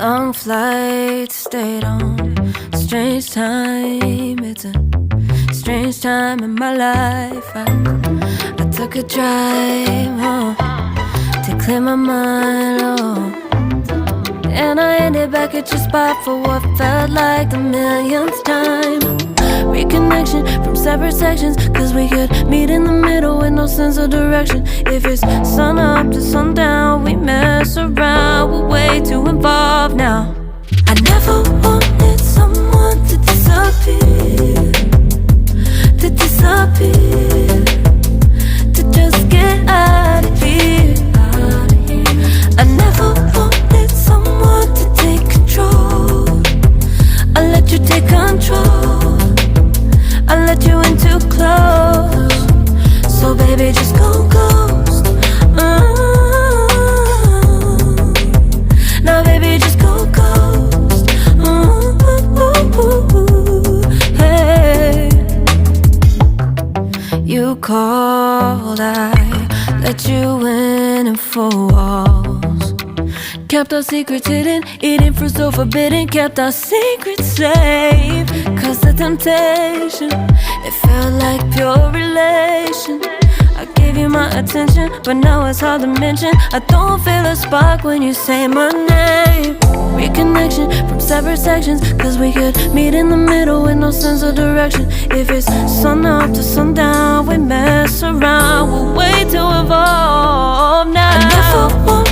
Long flight, stayed on strange time. It's a strange time in my life. I took a drive to clear my mind, and I ended back at your spot for what felt like the millionth time. Reconnection from separate sections, cause we could meet in the middle with no sense of direction. If it's sun up to sundown, we mess around, we're way too involved now. I never wanted someone to disappear, to disappear, to just get out of here. I never wanted someone to take control. I let you take control, I let you in too close. So baby, just go ghost. Now baby, just go ghost. Hey, you called, I let you in and 4 walls. Kept our secrets hidden, eating fruit so forbidden. Kept our secrets safe, cause the temptation, it felt like pure relation. I gave you my attention, but now it's hard to mention. I don't feel a spark when you say my name. Reconnection from separate sections, cause we could meet in the middle with no sense of direction. If it's sun up to sundown, we mess around, we're way too involved now. I never want